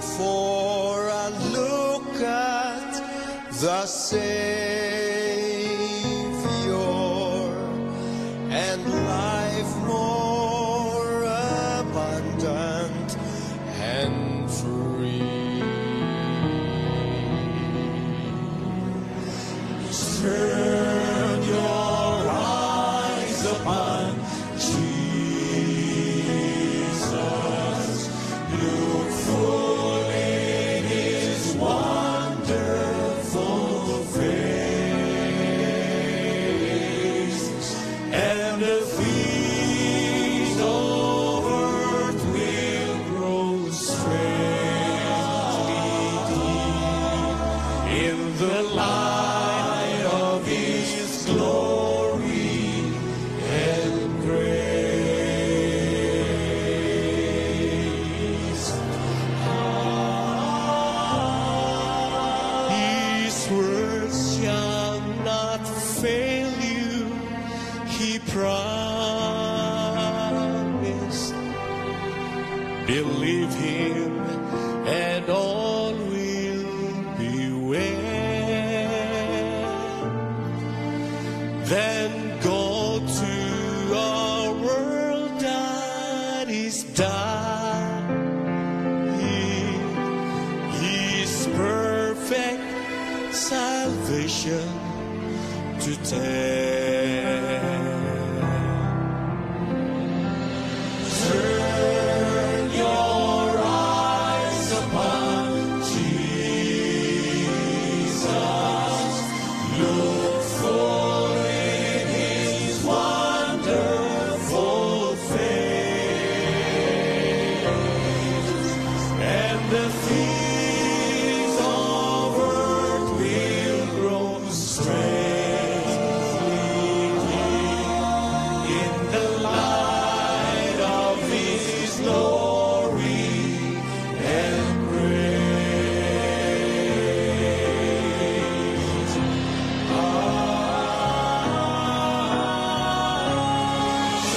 for a look at the Savior and life more abundant and free. Turn your eyes upon Jesus. Look full in His wonderful face, and the things of earth will grow strangely deep in the light of His glory and grace. His words shall not fail you, He promised. Believe Him and all will be well. Then go to a world that is dying. His perfect salvation to tell. Turn your eyes upon Jesus. Look full in His wonderful face, and the things of earth will grow strangely deep in the light of His glory and grace.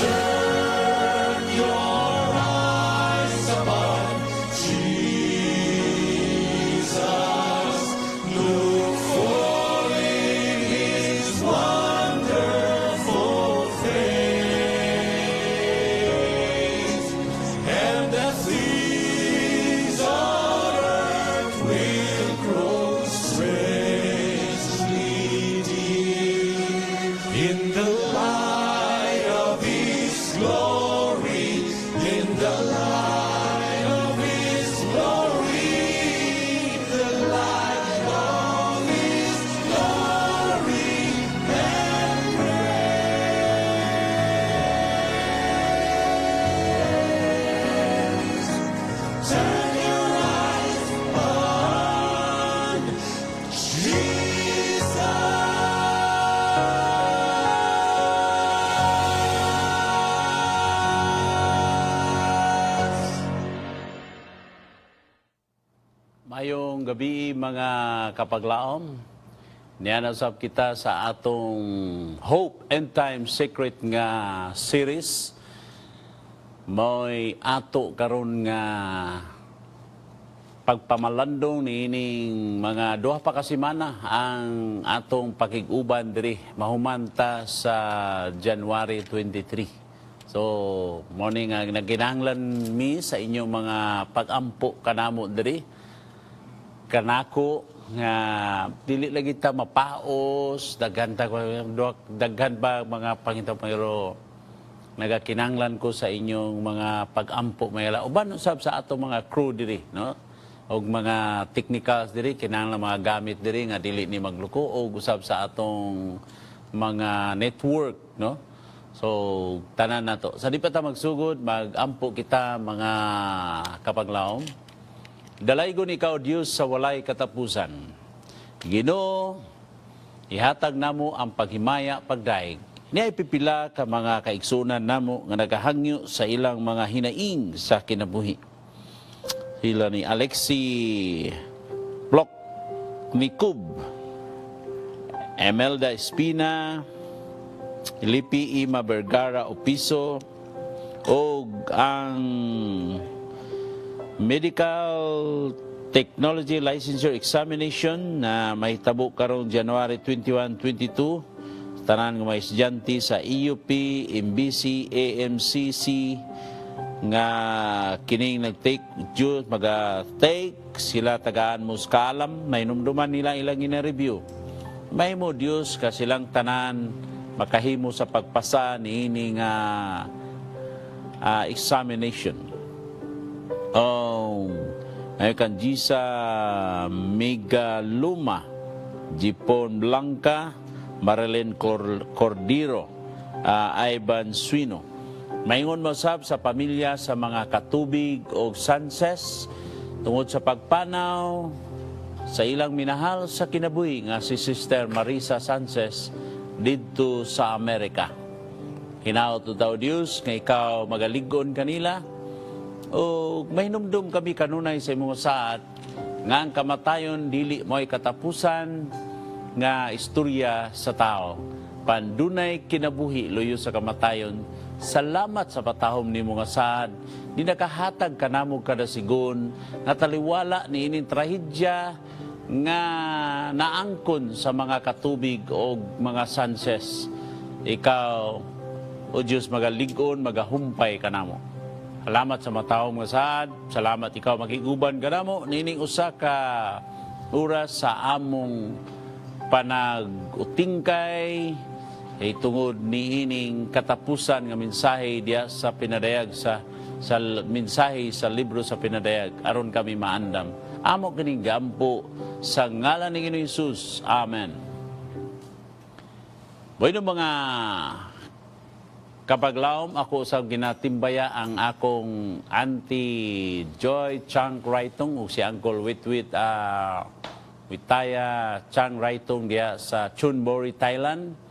Turn your eyes upon Jesus. Look full in His wonderful face, and the things on earth will grow strangely deep in the light of His glory, in the light of His glory, the light of His glory and grace. Turn your eyes on Jesus. Mayong gabi mga kapaglaom. Niyanasap kita sa atong Hope and Time Secret nga series. Mo'y ato karon nga pagpamalandong niining mga duha pa ka semana ang atong pakig-uban diri mahumanta sa January 23. So, morning nga naginahanglan mi sa inyong mga pag-ampo kanamo diri. Kanako nga dili lagi ta mapaos, daghan ba mga pangitaw pero nagakinanglan ko sa inyong mga pag-ampo mayala uban usab sa ato mga crew diri, no, og mga technicals diri kinahanglan mga gamit diri nga dili ni magluko og usab sa atong mga network, no. So tanan nato sa di pa ta magsugod mag-ampo kita mga kapaglaom. Dalaygon ikaw Dios sa walay katapusan. Ginoo, ihatag namo ang paghimaya pagdaig. Niya ipipila ka mga kaigsunan namo nga nagahangyo sa ilang mga hinaing sa kinabuhi. Sila ni Alexi Block Nikub, Emelda Espina, Lipi Ima Vergara Opiso, o ang medical technology licensure examination na mahitabo karong January 21, 22. Tanan nga mga estudyante sa EUP, MBC, AMCC nga kining nag-take Diyos, mag-take sila tagaan mo sa kalam, may numduman nila ilang ina-review. May mo Diyos ka silang tanan makahimo sa pagpasa ni ining examination. May kanji sa Megaluma, Jipon Blanca, Marilyn Cordero, Ivan Suino. Maingon masab sa pamilya sa mga katubig o Sanchez tungod sa pagpanaw sa ilang minahal sa kinabuhi nga si Sister Marisa Sanchez didto sa Amerika. Hinaot daw Dios nga ikaw magalig-on kanila o mahinumdum kami kanunay sa imong saad nga ang kamatayon dili mo'y katapusan nga istorya sa tao. Pandunay kinabuhi luyo sa kamatayon. Salamat sa patahom ni mga saad. Di nakahatag ka namog kada sigon na taliwala ni ining trahedya nga naangkon sa mga katubig o mga Sanchez. Ikaw, o Diyos, magalig-on, magahumpay ka namo. Salamat sa matahom nga saad. Salamat ikaw magiguban ka namo. Nining usa ka oras sa among panag-utingkay tungod ni ining katapusan nga mensahe diya sa pinadayag sa mensahe sa libro sa pinadayag aron kami maandam. Amo kining gampo sa ngalan ni Ginoong Hesus. Amen. Bueno mga kapaglawom, ako sa ginatimbaya ang akong Auntie Joy Chang Raitong o si Uncle Witwit Witaya Chang Raitong diya sa Chonburi, Thailand.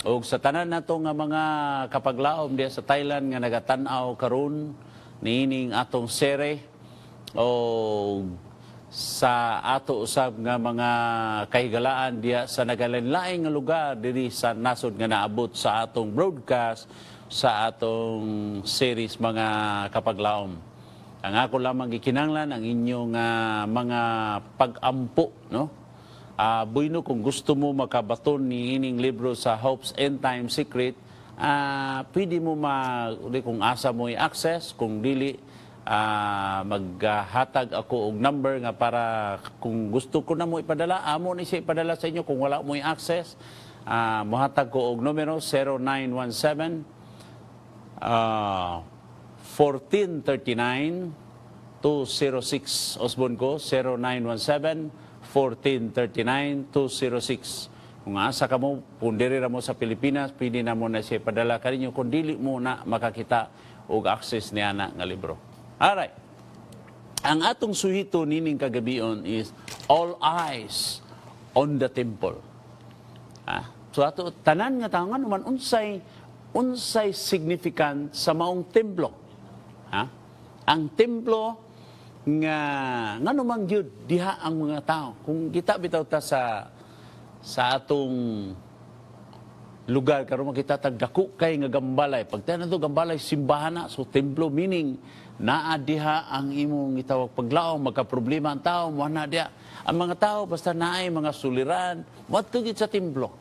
O sa tanan nato nga mga kapaglaom diya sa Thailand nga nagatanaw karon niining atong sere o sa ato usab nga mga kahigalaan diya sa nagalanlaing nga lugar diri sa nasod nga naabot sa atong broadcast sa atong series mga kapaglaom. Ang ako lamang gikinanglan ang inyong mga pag-ampo, no? Bueno, kung gusto mo makabaton ni ining libro sa Hope's End Time Secret, pwede mo kung asa mo i-access, kung dili, maghatag ako og number nga para kung gusto ko na mo ipadala, amo ni siya ipadala sa inyo kung wala mo i-access. Muhatag ko og numero 0917-1439-206. Osbon ko, 0917-1439-206. Kung asa ka mo, pundiri ra mo sa Pilipinas, pwede na mo na siya padala ka rin kung dili mo na makakita o access niya na nga libro. Alright. Ang atong suhito nining kagabion is all eyes on the temple. So ato tanan nga taon man unsay significant sa maong templo. Ang templo nga numang gyud diha ang mga tao. Kung kita bitaw ta sa atong lugar karon makita tag dako kay nga gambalay. Pagtanan to gambalay simbahan na so templo meaning naa diha ang imong gitawag paglaom magka-problema ang tao mo na diha. Ang mga tao basta naay mga suliran, moadto gid sa templo.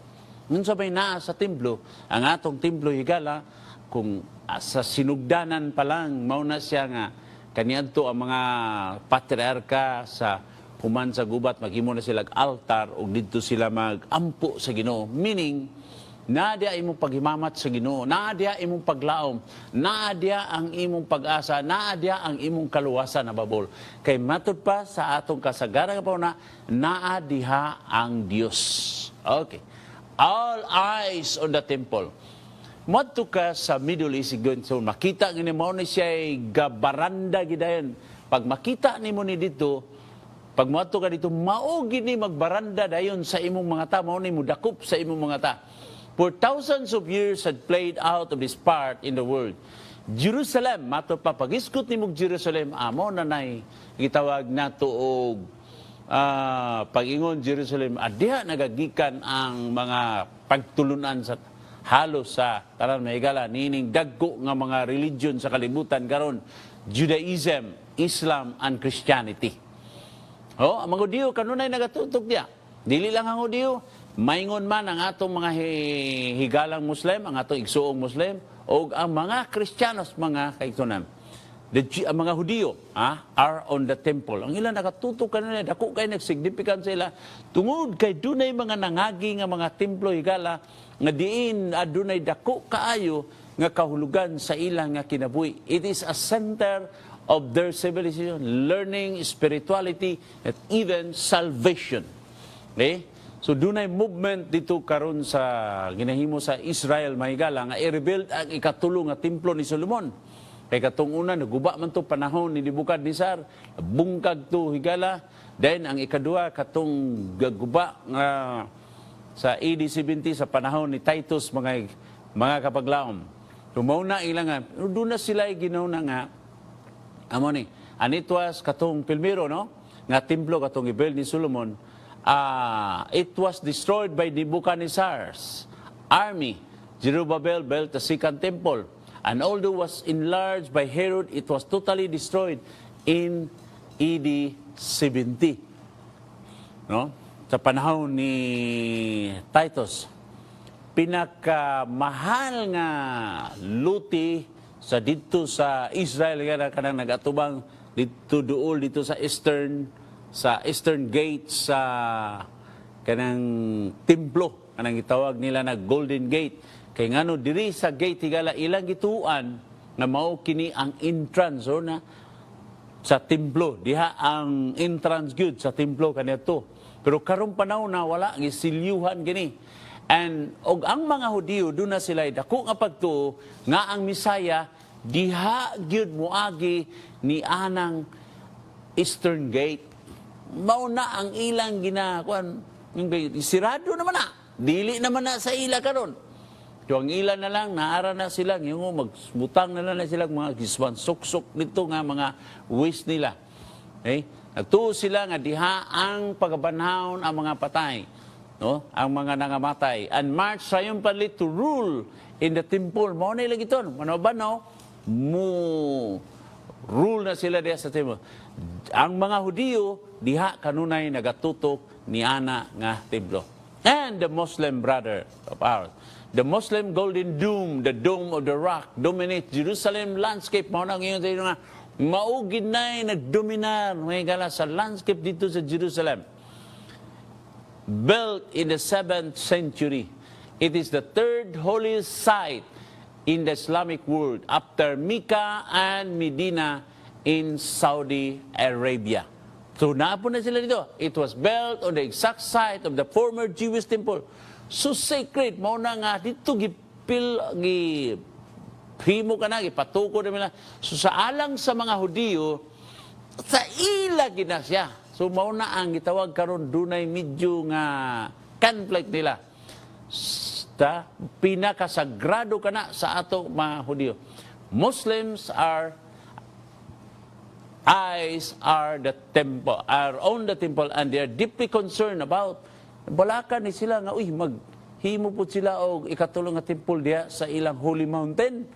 Ngun sabay naa sa templo, ang atong templo higala kung sa sinugdanan pa lang mao na siya nga kaniadto ang mga patriarka sa human sa gubat maghimo na sila altar ug didto sila magampo sa Ginoo. Meaning nadia imong paghimamat sa Ginoo, nadia imong paglaom, nadia ang imong pag-asa, nadia ang imong kaluwasan na babol. Kay matud pa sa atong kasagaran pa na naadiha ang Dios. Okay. All eyes on the temple. Madto ka sa Middle East so makita ngini mao ni siya gabaranda gidayon. Pag makita nimo ni dito, pag moadto ka dito mao gini magbaranda dayon sa imong mga ta, mao ni mo dakop sa imong mga ta. For thousands of years had played out of this part in the world. Jerusalem, mato pa pag-iskot ni mong Jerusalem, amo na nay gitawag nato og pag-ingon Jerusalem, adiha nagagikan ang mga pagtulunan sa halos sa tanan mahigala nining dagko nga mga religion sa kalibutan karon Judaism, Islam, and Christianity. Oh, ang mga Hudiyo kanunay nagatutok diya. Dili lang ang Hudiyo, maingon man ang atong mga higalang Muslim, ang atong igsuong Muslim, o ang mga Kristiyanos, mga kaigsunan. Ang mga Hudiyo are on the temple. Ang ilan nakatutok kanunay, dako kay nagsignificant sila. Tungod kay dunay mga nangagi nga mga templo higala, nga diin adunay dako kaayo nga kahulugan sa ilang nga kinabuhi. It is a center of their civilization, learning, spirituality, and even salvation. Okay? So dunay movement dito karon sa ginahimo sa Israel mahigala nga i-rebuild ang ikatulong nga templo ni Solomon. Kay katong una naguba man to panahon ni Nebukadnezar, bungkag to higala. Then ang ikaduha katong gaguba nga sa AD 70 sa panahon ni Titus mga kapaglaom. Tumauna ilang doon na sila ginauna nga amo ni, and it was katong Pilmiro, no? Nga templo katong i-build ni Solomon, it was destroyed by Nebuchadnezzar's army. Zerubbabel built the second temple. And although was enlarged by Herod, it was totally destroyed in AD 70. No? Sa panahon ni Titus, pinakamahal nga luti sa dito sa Israel nga kanang nagatubang dito duol dito sa eastern gate sa kanang templo kanang gitawag nila na Golden Gate. Kay ngano diri sa gate higala ilang gituan nga mao kini ang entrance na sa templo, diha ang entrance gyud sa templo kaniadto. Pero karong panahon na wala gisilyuhan gini. And og ang mga Hudiyo doon na sila dako nga pagtuo nga ang Misaya diha gyud moagi ni anang Eastern Gate. Mao na ang ilang ginakuan, sirado naman na. Dili naman na sa ila karon. So ang ila na lang naara na sila yung magbutang na lang sila mga giswan suksok nito nga mga ways nila. Okay? Nagtuo sila nga diha ang pagabanhawon ang mga patay. No, ang mga nangamatay, and march triumphantly to rule in the temple. Mao na ilang iton, manobanaw mo rule na sila diha sa temple. Ang mga Hudiyo diha kanunay nagatutok ni ana nga templo. And the Muslim brother of ours, the Muslim golden dome, the dome of the rock, dominates Jerusalem landscape. Mao na ngayon sa nga maugid na nagdominar may gala sa landscape dito sa Jerusalem. Built in the 7th century. It is the third holiest site in the Islamic world after Mecca and Medina in Saudi Arabia. So naapon na sila dito. It was built on the exact site of the former Jewish temple. So sacred, mao na nga dito himo ka na, gipatuko na nila. So sa alang sa mga Hudiyo, sa ila ginasya. So mao na ang gitawag karon dunay medyo nga conflict nila. Pinakasagrado kana sa ato mga Hudiyo. Muslims eyes are on the temple and they are deeply concerned about balakan ni sila nga maghimo pud sila og ikatulong nga temple diha sa ilang holy mountain.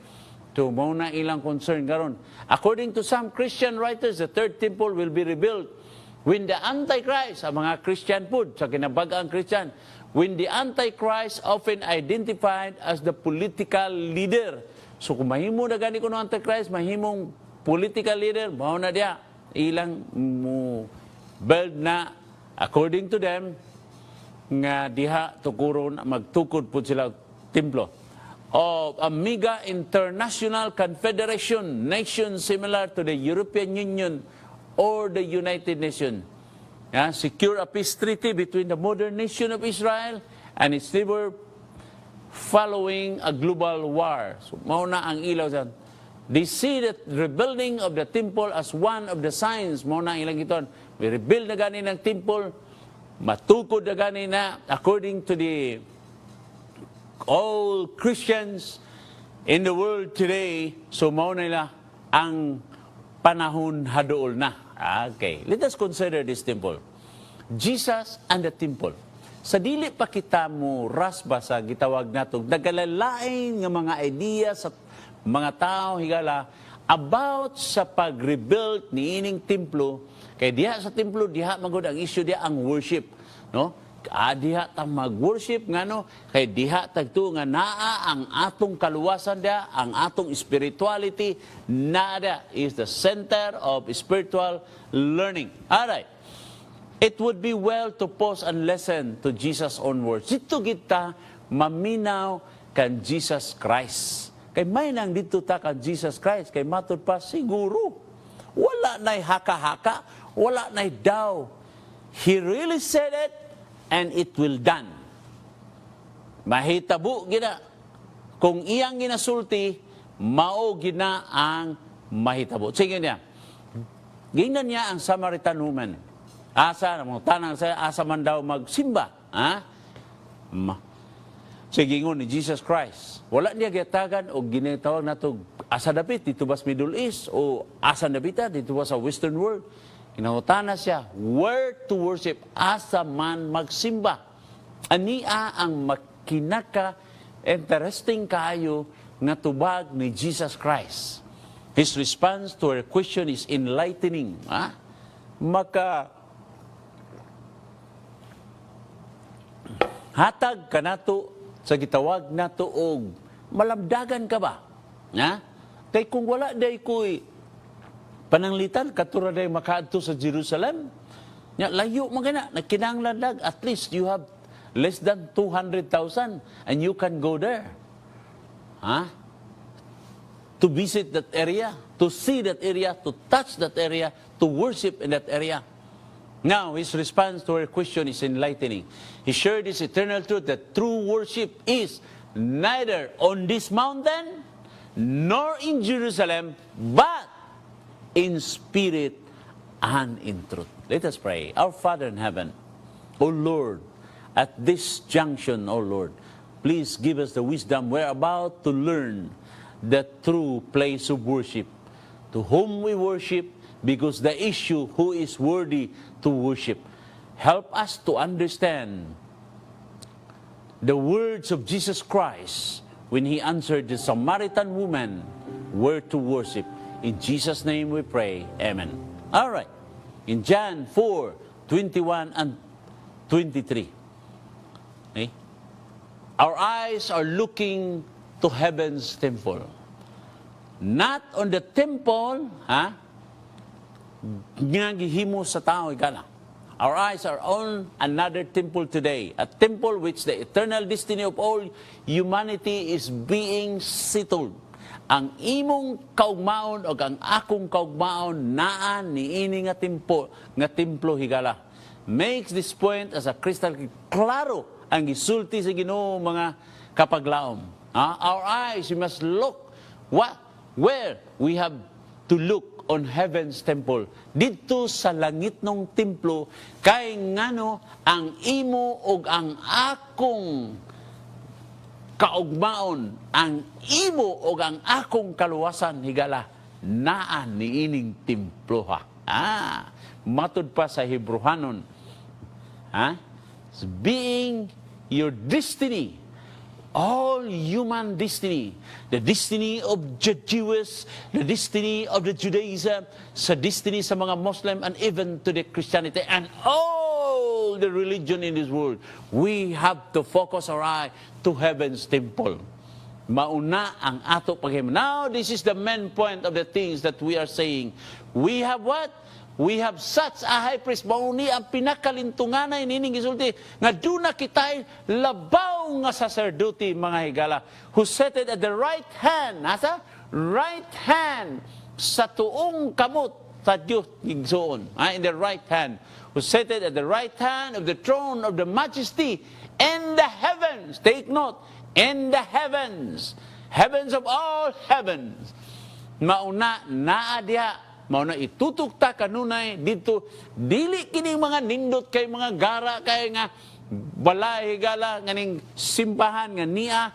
So mao na ilang concern karon. According to some Christian writers, the third temple will be rebuilt when the Antichrist, ang mga Christian food, sa kinabag-ang Christian, when the Antichrist often identified as the political leader. So kung mahimo na gani kuno Antichrist, mahimong political leader, mao na diya, ilang mo build na, according to them, nga diha tukuron, magtukod po sila templo. Of a mega international confederation, nation similar to the European Union, or the United Nations. Secure a peace treaty between the modern nation of Israel and its neighbor following a global war. So, mao na ang ilaw dyan. They see that rebuilding of the temple as one of the signs. Mao na ilang iton. We rebuild na gani ng temple, matukod na gani na according to the all Christians in the world today. So, mao na nila ang panahon haduol na. Okay, let us consider this temple. Jesus and the temple. Sa dili pa kita mo rasba sa gitawag nato, nagalalain nga mga idea sa mga tao higala about sa pag-rebuild ni ining templo, kay diha sa templo, diha magod ang issue diha ang worship. No? Diha tang mag-worship, ngano? Kay diha tagto nga naa ang atong kaluwasan diha, ang atong spirituality, nada is the center of spiritual learning. Alright. It would be well to pause and listen to Jesus' own words. Dito kita maminaw kan Jesus Christ. Kay may nang dito ta kan Jesus Christ, kay matod pa siguro. Wala na'y haka-haka, wala na'y daw. He really said it, and it will done. Mahitabo gina. Kung iyang ginasulti, mao gina ang mahitabo. Sige niya. Gingnan niya ang Samaritan woman. Asa, mga tanang sa asa man daw magsimba. Ha? Sige ni Jesus Christ. Wala niya gitagan o ginitawag na ito asa dapit dito ba sa Middle East o asa dapita dito ba sa Western world. Kinahutana siya, where to worship, asa man magsimba. Ania ang makinaka, interesting kaayo nga tubag ni Jesus Christ. His response to her question is enlightening. Ha? Hatag ka nato sa gitawag nato og malamdagan ka ba? Ha? Kay kung wala day ko'y pananglitan, katura day makaadto sa Jerusalem, nya layo magana, nagkinahanglan at least you have less than 200,000 and you can go there. Ha? To visit that area, to see that area, to touch that area, to worship in that area. Now, his response to her question is enlightening. He shared this eternal truth that true worship is neither on this mountain nor in Jerusalem, but in spirit and in truth. Let us pray. Our Father in heaven, O Lord, at this junction, O Lord, please give us the wisdom. We're about to learn the true place of worship, to whom we worship, because the issue who is worthy to worship. Help us to understand the words of Jesus Christ when He answered the Samaritan woman where to worship. In Jesus' name we pray. Amen. All right. In John 4:21 and 23. Okay? Our eyes are looking to heaven's temple. Not on the temple, nga gihimo sa tao, ikala. Our eyes are on another temple today, a temple which the eternal destiny of all humanity is being settled. Ang imong kaugmaon o ang akong kaugmaon naan ni ini nga templo higala. Makes this point as a crystal klaro ang gisulti sa Ginoo mga kapaglaom. Our eyes, we must look where we have to look on heaven's temple. Dito sa langit ng templo, kay ngano ang imo ug ang akong kaugmaon, ang imo ug ang akong kaluwasan higala naan ni ining templo ha. Matud pa sa Hebrehanon. Being your destiny, all human destiny, the destiny of the Jews, the destiny of the Judaism, sa destiny sa mga Muslim, and even to the Christianity, and all the religion in this world, we have to focus our eye to heaven's temple. Mauna ang ato paghimo. Now, this is the main point of the things that we are saying. We have what? We have such a high priest. Mauni ang pinakalintunganay nining gisulti nga duna kitay labaw nga sacerdote mga higala who seated at the right hand, nasa right hand sa tuong kamot sa Dios igsoon, in the right hand, who seated at the right hand of the throne of the majesty in the heavens. Take note, in the heavens, heavens of all heavens. Mauna naa diha, mauna itutok ta kanunay dito, dili kining mga nindot kay mga gara kay nga balay higala nganing simbahan nga niya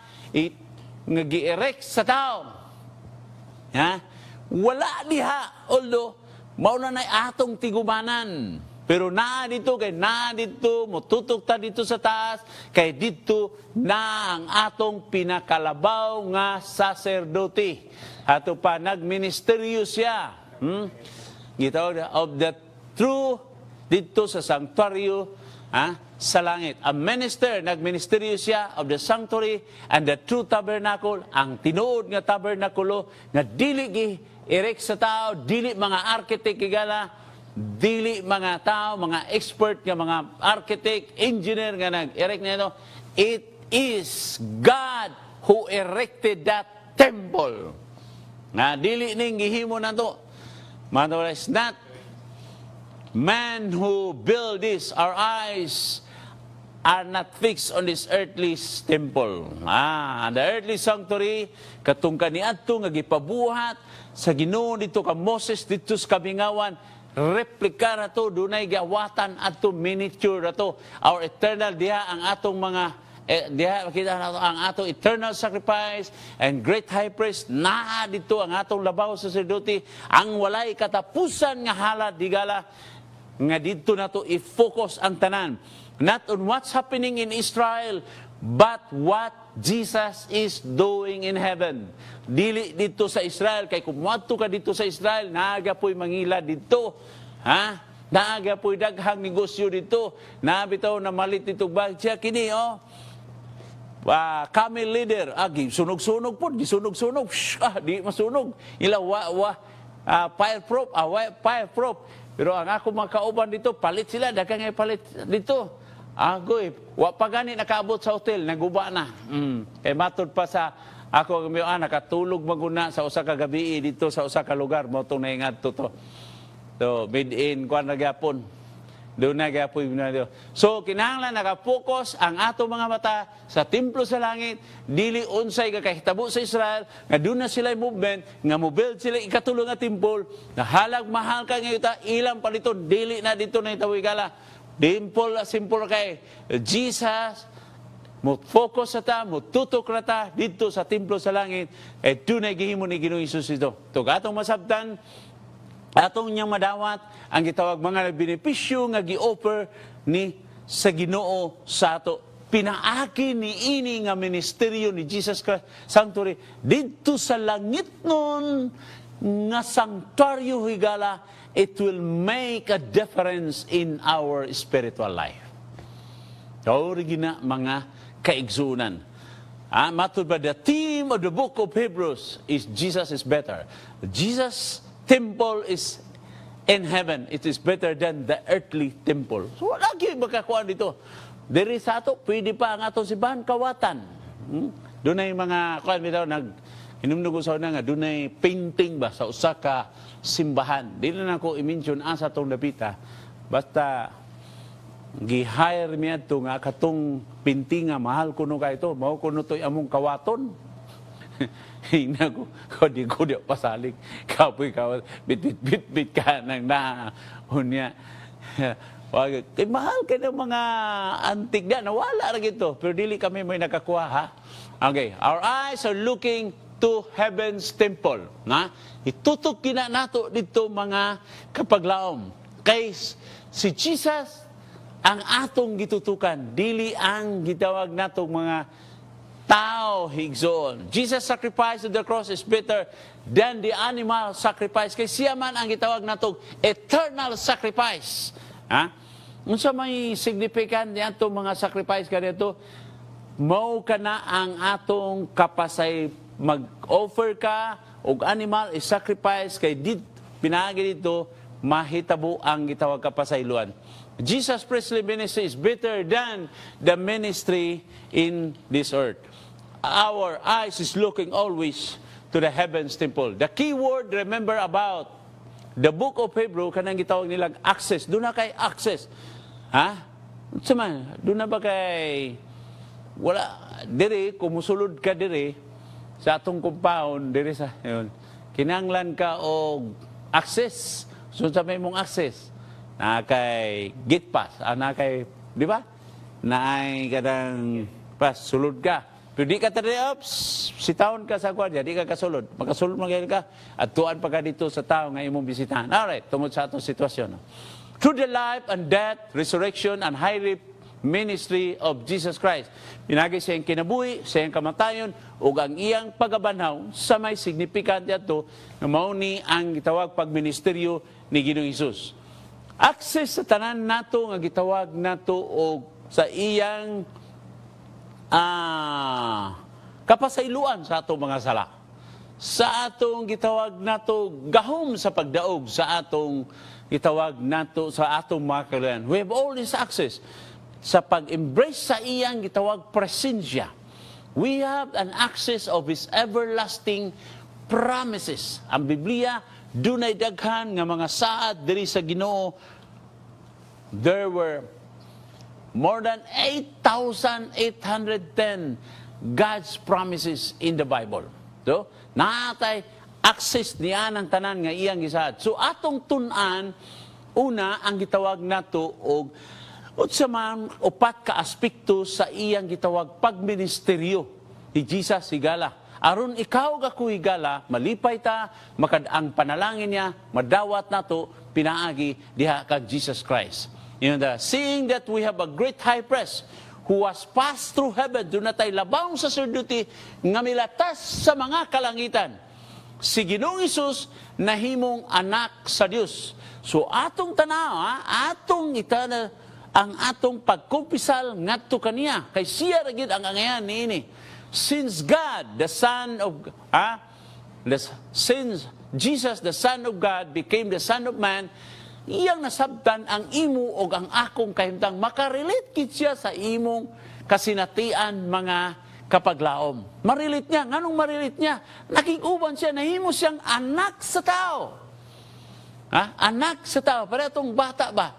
nga gi-erect sa tao. Wala diha, although mauna na atong tigumanan. Pero naa dito, mututok ta dito sa taas, kay dito na ang atong pinakalabaw nga sacerdote. ato pa nagministeryo siya. Gitawag of the true dito sa sanctuaryo sa langit. A minister, nagministeryo siya of the sanctuary and the true tabernacle, ang tinuod nga tabernakulo nga dili gi-erect sa tao, dili mga architect higala, dili mga tao, mga expert nga mga architect, engineer nga nag-erect nito. It is God who erected that temple. Na dili ning gihimo nato. Manawala, it's not man who build this. Our eyes are not fixed on this earthly temple. The earthly sanctuary, katong kaniadto nga gipabuhat sa Ginoo dito ka Moses dito sa kabingawan, replika na to, dunay gawatan ato, miniature na to. Our eternal diha ang atong mga diha kita nato ang atong eternal sacrifice and great high priest, naa dito ang atong labaw sa sacerdote, ang walay katapusan nga halad digala nga dito nato i-focus ang tanan, not on what's happening in Israel, but what Jesus is doing in heaven. Dili dito sa Israel, kay kumuadto ka dito sa Israel, naaga po'y mangila dito, naaga po'y daghang negosyo dito, nabitaw na malit dito bagya kini, camel leader, sunog-sunog po, gisunog-sunog, di masunog. Ila, fireproof, fireproof. Pero ang ako mga kauban dito, palit sila, dagang ay palit dito. Agoy, wa pa gani nakaabot sa hotel, naguba na. Kay matod pa sa ako, nakatulog maguna sa usa ka gabi dito sa usa ka lugar, mo itong naingat to. So, mid-in, kuwan na gyapon. Doon na gyapon. So, kinahanglan nakapokus ang ato mga mata sa templo sa langit, dili unsay kakahitabo sa Israel, nga doon na sila movement, nga mobuild sila ikatulo nga temple, na halag mahal ka ngayon ilang palito, dili na dito na itawigala. Temple, simple kay Jesus, mo focus sa ta, mo tutok na ta dito sa templo sa langit, doon na gihimo ni Ginoong Hesus ito. Ito atong masabtan, atong niyang madawat, ang gitawag mga benepisyo nga gi-offer ni sa Ginoo sa ato. Pinaaki ni ini nga ministeryo ni Jesus Christ Sanctuary dito sa langit nun nga sanctuaryo higala, it will make a difference in our spiritual life. Tauri gina mga kaigsunan. Matud ba, the theme of the book of Hebrews is Jesus is better. Jesus temple is in heaven. It is better than the earthly temple. So, lagi magkakuan dito. Diri sa ato, pwede pa ang atong simbahan kawatan. Doon ay mga, kuan bitaw, inumnugo sa una nga, doon ay painting ba sa usa ka simbahan. Di na ako i-mention asa tong dapita. Basta, gi-hire miya ito nga, katong painting nga, mahal kuno ka ito, mao kuno to'y among kawaton. Hina ko, di ko di pasalig. Kapoy ka, bit ka nang unya. Kaya mahal ka ng mga antik na, nawala rin ito. Pero dili kami may nakakuha, ha? Okay, our eyes are looking to heaven's temple. Itutok kina nato dito mga kapaglaom. Kay si Jesus ang atong gitutukan, dili ang gitawag natong mga tao higsoon. Jesus' sacrifice on the cross is better than the animal sacrifice. Kay siya man ang gitawag natong eternal sacrifice. Unsa may significant niya itong mga sacrifice kanito? Mao ka na ang atong kapasay mag-offer ka og animal is sacrifice kay pinaagi dito mahitabo ang gitawag kapasayloan. Jesus' priestly ministry is better than the ministry in this earth. Our eyes is looking always to the heavens temple. The key word, remember about the book of Hebrew, kanang gitawag nilang access. Doon na kay access. Doon na ba kay wala, diri, kumusulod ka diri, sa atong compound, diri sa, yun, kinanglan ka og access. So sa may mong access, na kay gate pass, na kay, di ba? Na ay kadang pass, sulod ka. Pero di ka tadi, sitawon ka sa kwardiya, di ka kasulod. Makasulod magayon ka, at tuan pa ka dito sa tao nga imong bisitahan. Alright, tungod sa atong sitwasyon. Through the life and death, resurrection, and highly ministry of Jesus Christ. Pinagi siya yung kinabuhi, siya yung kamatayon, ug ang iyang pagabanhaw sa may significant yato na mao ni ang gitawag pagministeryo ni Ginoong Hesus. Access sa tanan nato nga gitawag nato og sa iyang kapasayloan sa atong mga sala. Sa atong gitawag nato gahom sa pagdaog sa atong gitawag nato sa atong mga kailangan. We have all this access sa pag-embrace sa iyang gitawag presensya. We have an access of His everlasting promises. Ang Biblia, dunay daghan nga mga saad diri sa Ginoo. There were more than 8,810 God's promises in the Bible. So, naatay access niya ng tanan nga iyang gisaad. So, atong tun-an, una, ang gitawag nato og sa mga upat ka aspekto sa iyang gitawag pagministeryo ni Jesus higala. Aron ikaw ako higala, malipay ta, ang panalangin niya, madawat nato, pinaagi diha kag Jesus Christ. Seeing that we have a great high priest who was passed through heaven, doon na tayo labang sa sacerdote nga milatas sa mga kalangitan. Si Ginoong Hesus nahimong anak sa Dios. So atong tanaw, atong itana ang atong pagkumpisal ngadto kaniya kay siya ra gyud ang angayan niini. Since God, the Son of since Jesus, the Son of God, became the Son of Man, iyang nasabtan ang imo og ang akong kahimtang makarelate kit siya sa imong kasinatian mga kapaglaom. Marilit niya, nganong marilit niya? Nakig-uban siya, nahimo siyang anak sa tao. Anak sa tao, para itong bata ba?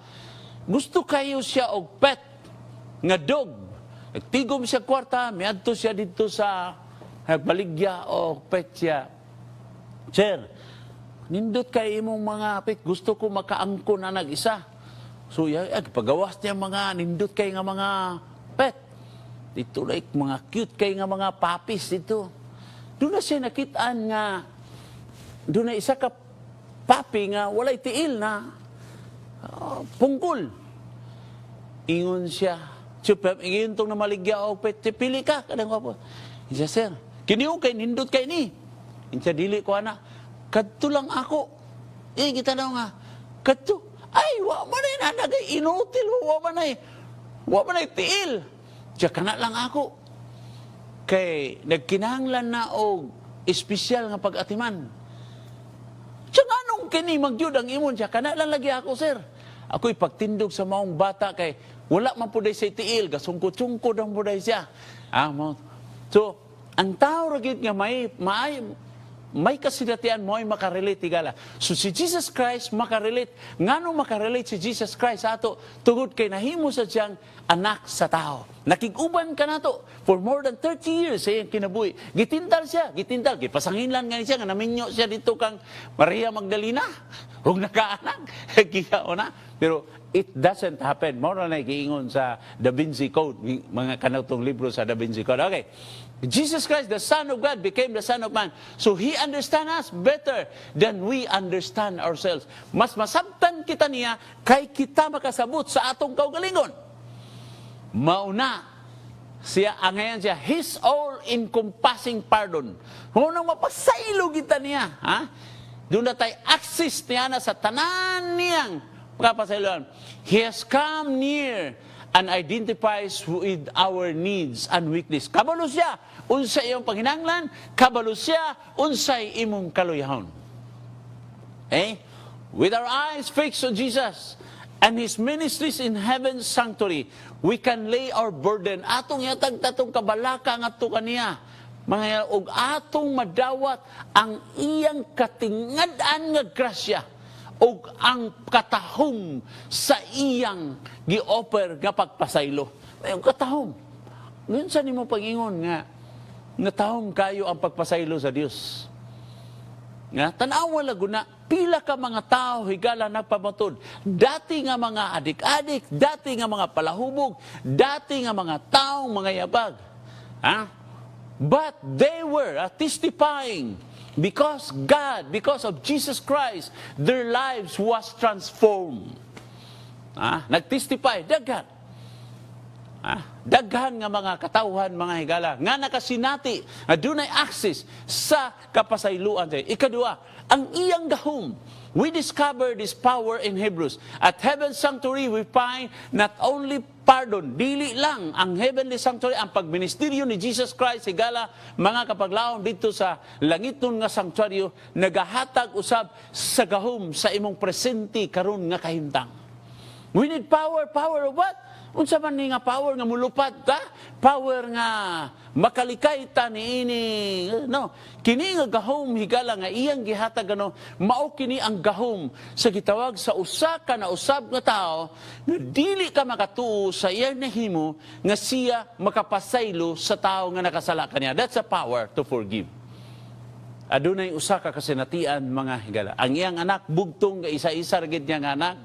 Gusto kayo siya og pet nga dog. Nagtigom siya kwarta, miadto siya dito sa baligya o pet siya. Sir, nindot kay imong mga pet, gusto ko makaangko na nag-isa. So, pagawas niya mga nindot kay nga mga pet. Dito like mga cute kay nga mga puppies dito. Doon na siya nakitaan nga, doon na isa ka puppy nga walay tiil na pungkol. Ingon siya, ingon tong namaligya o pet, pili ka, kadang ko po. Siya, sir, kiniyo kay nindot kay ni. Siya, dili ko ana, kadto lang ako. Kita daw nga, kadto, ay, wa man na nagay inutil, wa man na tiil. Siya, kana lang ako. Kay, nagkinahanglan na og espesyal nga pag-atiman. Siya, anong kini magyud ang imon siya, kana lang lagi ako, sir. Ako'y pagtindog sa maong bata kay wala man po day sa tiil, gasungkot-sungkot ang po day siya. So, ang tao ragit nga may kasinatian mo ay makarelate tigala. So, si Jesus Christ makarelate. Ngano makarelate si Jesus Christ sa ato? Tugod kay nahimo sa siyang anak sa tao. Nakig-uban ka na to for more than 30 years sa iyang kinabuhi. Gitintal siya, gipasanginlan nga siya, nga naminyo siya dito kang Maria Magdalena. Huwag nakaanak, kikao na. Pero it doesn't happen. Mora na giingon sa Da Vinci Code, mga kanatong libro sa Da Vinci Code. Okay. Jesus Christ, the Son of God, became the Son of Man. So He understands us better than we understand ourselves. Mas masabtan kita niya kay kita makasabot sa atong kaugalingon. Mauna, siya, angayan siya, His all-encompassing pardon. Ngunang mapasaylo kita niya. Doon na tayo access niya na sa tanan niyang kapasayloan. He has come near and identifies with our needs and weakness. Kabalo siya, unsay iyong panghinanglan, kabalo siya, unsay imong kaluyahon. With our eyes fixed on Jesus and His ministries in heaven's sanctuary, we can lay our burden. Atong yatag tatong kabalaka nga to kaniya. Mga og atong madawat ang iyang katingad-an nga grasya o ang katahom sa iyang gi-offer nga pagpasaylo. Ang katahom. Ngayon sa nimo pag-ingon nga tahom kayo ang pagpasaylo sa Dios. Nga tanawa laguna pila ka mga tao higala nagpamatod. Dati nga mga adik-adik, dati nga mga palahubog, dati nga mga taong mga yabag. But they were testifying because God, because of Jesus Christ, their lives was transformed. Nag-testify, dagat. Daghan nga mga katawhan, mga higala, nga nakasinati, nga dunay access sa kapasayloan. Ikadua, ang iyang gahom. We discover this power in Hebrews. At Heaven's Sanctuary, we find not only pardon, dili lang ang Heavenly Sanctuary, ang pagministeryo ni Jesus Christ, higala, mga kapaglaom dito sa langiton nga sanctuaryo, nagahatag usab sa gahom sa imong presente karon nga kahimtang. We need power. Power of what? Unsa man ni nga power nga mulupad ta? Power nga makalikay ta niini. No, kini nga gahom higala nga iyang gihatag mao kini ang gahom sa gitawag sa usa ka na usab nga tao nga dili ka makatuo sa iyang nahimo nga siya makapasaylo sa tao nga nakasala kaniya. That's a power to forgive. Adunay usa ka kasinatian, mga higala. Ang iyang anak bugtong nga isa-isa ra gid niya nga anak,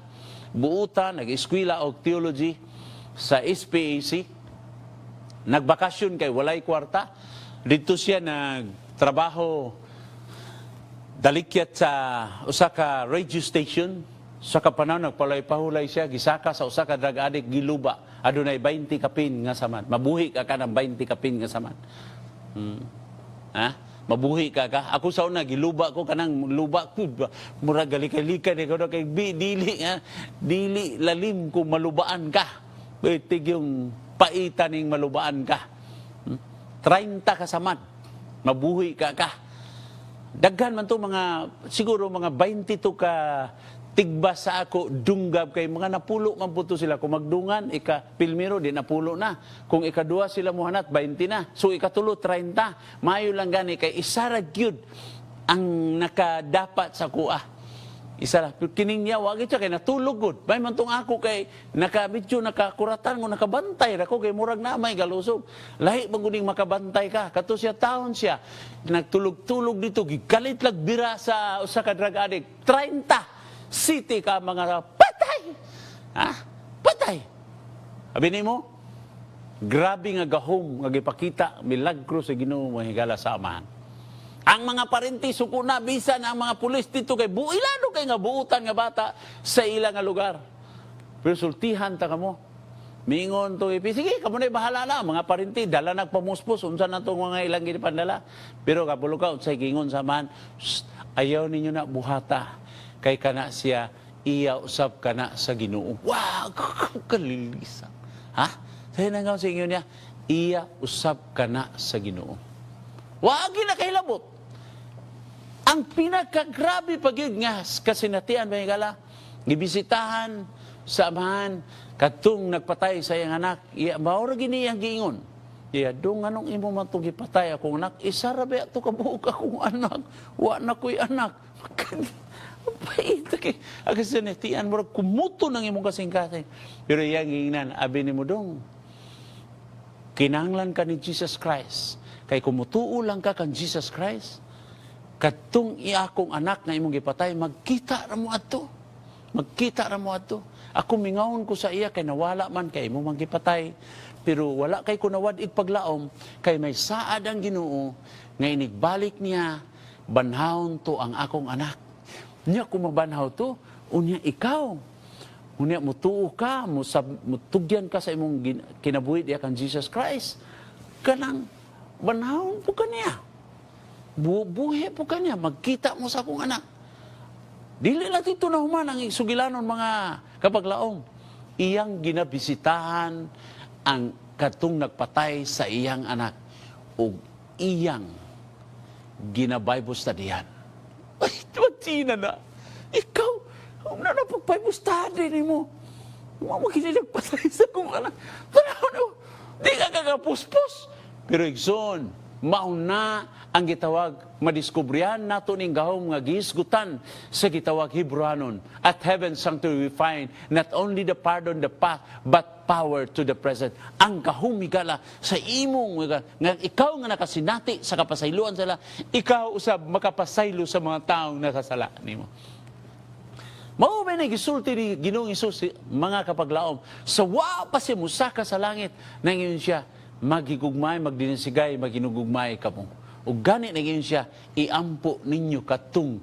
buutan, nag-eskwela og theology sa SPAC, nagbakasyon kay walay kwarta. Dito siya nagtrabaho dalikyat sa usa ka radio station. Sa kapanahon nagpalay-pahulay siya, gisaka sa usa ka drug addict, giluba. Adunay 20 kapin nga saman. Mabuhi ka ng 20 kapin nga saman. Mabuhi ka. Ako sa una, giluba ko kanang luba ko. Murag galikay-likay kay dili lalim kung malubaan ka. Itig yung paitan ng malubaan ka. 30 ka samad. Mabuhi ka. Daghan man to mga, siguro mga 22 ka tigbas sa ako, dunggab kay mga napulo man po to sila. Kung magdungan, pilmiro, di napulo na. Kung ikadua sila muhanat, 20 na. So ikatulo, 30. Mayo lang gani kay isarag yun ang nakadapat sa kuha. Isa lang, kining niya, wagit siya, kay natulog good. May man tong ako kay, medyo nakakuratan mo, nakabantay ako, kay murag na may galusog. Lahi maguning makabantay ka. Kato siya, taon siya, nagtulog-tulog dito, gigalit lag bira sa usa ka drug addict. 30 city ka mga patay! Patay! Sabi ni mo, grabe nga gahom, nga gipakita, milagro sa Ginoo mahigala sa amahan. Ang mga parenti, suko na, bisan ang mga pulis dito kay builano kay nga buutan nga bata sa ilang nga lugar. Pero sultihan ta kamo. Mingon to ipi, sige, kamo na bahala na. Mga parenti, dala nagpamuspos, unsa na itong mga ilang ginipandala. Pero kapulo ka, unsay gingon sa man, ayaw ninyo na buhata. Kay kana siya, iya usab kana sa Ginoo. Wow, kalilisan. Sayo na nga sa inyo niya, iya usab kana sa Ginoo. Wagi na kahilabot. Ang pinakagrabe pagyud nga kasinatian ba higala, gibisitahan sa amahan kadtong nagpatay sa iyang anak. Mao ra gini ang giingon. Dong anong imo man tong gipatay akong anak? Isa ra ba ato kabuok akong anak? Wa na ko'y anak. Pait kay kasinatian mo kumuto ng imong kasing-kasing. Pero iyang giingnan, abi nimo dong. Kinahanglan ka ni Jesus Christ. Kay kumutuo lang ka kan Jesus Christ, katong iakong anak na imong gipatay, magkita ra mo adto. Magkita ra mo adto. Ako mingawon ko sa iya kay nawala man kay imong gipatay, pero wala kay kunawad paglaom kay may saad ang Ginoo nga inigbalik niya banhawon to ang akong anak. Nya kung mabanhaw to, unya ikaw. Unya mutuo ka, mutugyan ka sa imong kinabuhi diya kan Jesus Christ. Kanang banhawon po kaniya. Buhi po kaniya. Magkita mo sa akong anak. Dili lang ito na human ang sugilanon mga kapaglaong. Iyang ginabisitahan ang katong nagpatay sa iyang anak. O iyang gina-Bible studyhan. Ay, magsina na. Ikaw, na napag-Bible study ni mo. Mamakinilag-patay sa akong anak. Tanaw, di ka kagapuspos. Pero igsoon, mauna ang gitawag, madiskubrihan nato ning gahom nga gihisgutan sa gitawag Hebrewanon. At Heaven's Sanctuary we find not only the pardon, the path, but power to the present. Ang kahumigala sa imong nga ikaw nga nakasinati sa kapasayloan sila, ikaw usab makapasaylo sa mga taong nakasala nimo. Mao ba na gisulti ni Ginoong Hesus mga kapaglaom sa wa pa siya musaka sa langit nangiyon siya magigugmay, magdinisigay, maginugugmay kamo. Ug gani na ngayon siya, iampo ninyo katong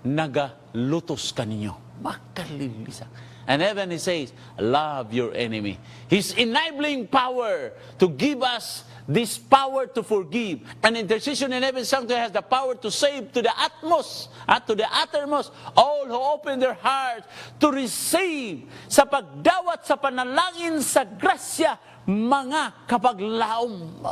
nagalutos kaninyo. Makalilisan. And then he says, love your enemy. His enabling power to give us this power to forgive. An intercession in heaven sanctuary has the power to save to the utmost, to the uttermost, all who open their hearts to receive sa pagdawat sa panalangin sa grasya, mga kapaglaom.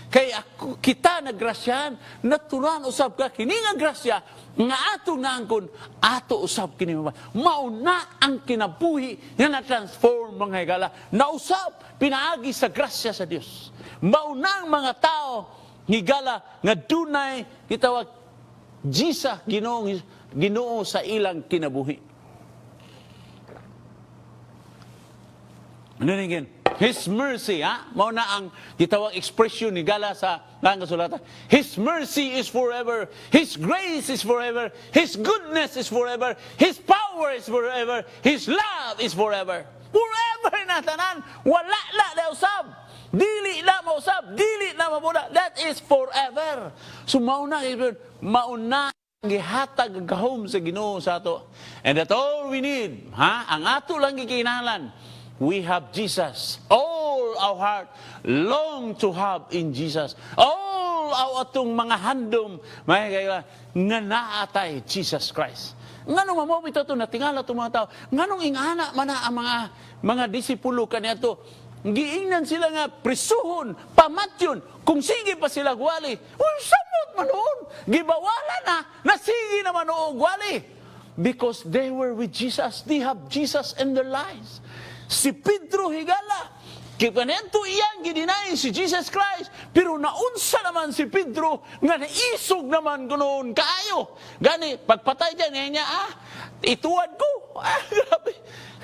Kaya kita nagrasyahan, naturan usab ka, kini nga grasya, nga ato naangkon, ato usab kini mauna ang kinabuhi nga na-transform mga higala, na usab pinaagi sa grasya sa Dios. Mauna ang mga tao higala nga dunay gitawag Jesus Ginoo sa ilang kinabuhi. Ano again? His mercy, mauna ang gitawag expression ni gala sa kasulatan. His mercy is forever. His grace is forever. His goodness is forever. His power is forever. His love is forever. Forever na tanan. Wala na usab. Dili na mausab. Dili na mabuna. That is forever. So mauna gihatag gahom sa Ginoo sa ato. And that all we need, ang ato lang gikinahanglan. We have Jesus. All our heart long to have in Jesus. All our atong mga handom, nga naatay Jesus Christ. Nganong mamawit ito, natingala itong mga tao. Nganong ingana man ang mga disipulo kaniya ito. Giingnan sila nga prisuhon, pamatyon, kung sige pa sila gwali. Samot man noon. Gibawala na sige naman noong gwali. Because they were with Jesus. They have Jesus in their lives. Si Pedro higala, kipanento iyang gidinay si Jesus Christ, pero naunsa naman si Pedro, nga naisog naman ganoon kaayo. Gani, pagpatay dyan, niya, ituwad ko.